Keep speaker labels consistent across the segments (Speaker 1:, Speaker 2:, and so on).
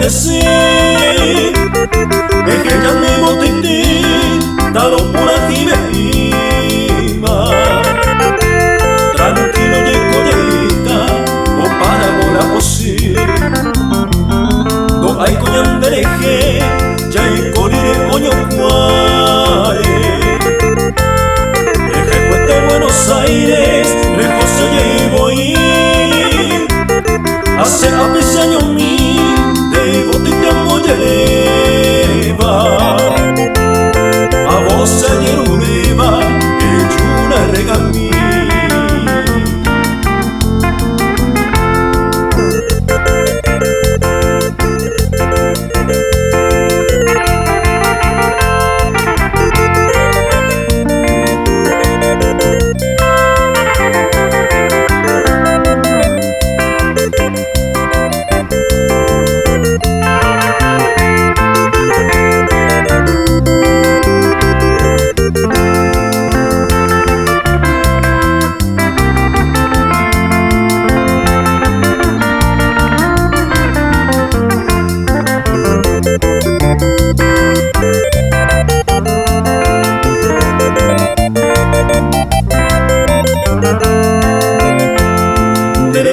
Speaker 1: decir es que ya mismo titi dalo por aquí me iba tranquilo llego lleguita o para bola posible no hay coñan dereje ya y corire oño cuare reje de Buenos Aires rejo se llevo ir hace a veces años mí de botita molleva a vos se yerudeva que chuna regamí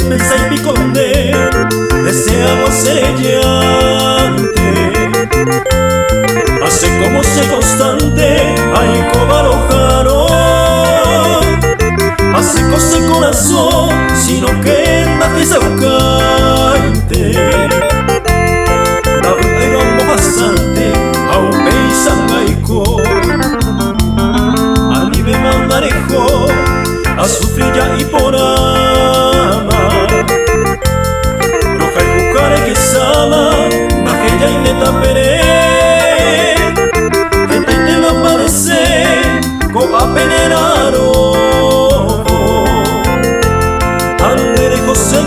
Speaker 1: Pensa y piconde, deseamos sellante. Hace como se constante, hay cobarojaro. Hace cosa el corazón, sino que nace saucaite. La vida era un bastante, a un peisangaiko. A nivel mandarejo, a sufrir ya y por ama. Roja y bucare que sama, najeya y neta pere. Gente te va a parecer, coba peneraro. Andere José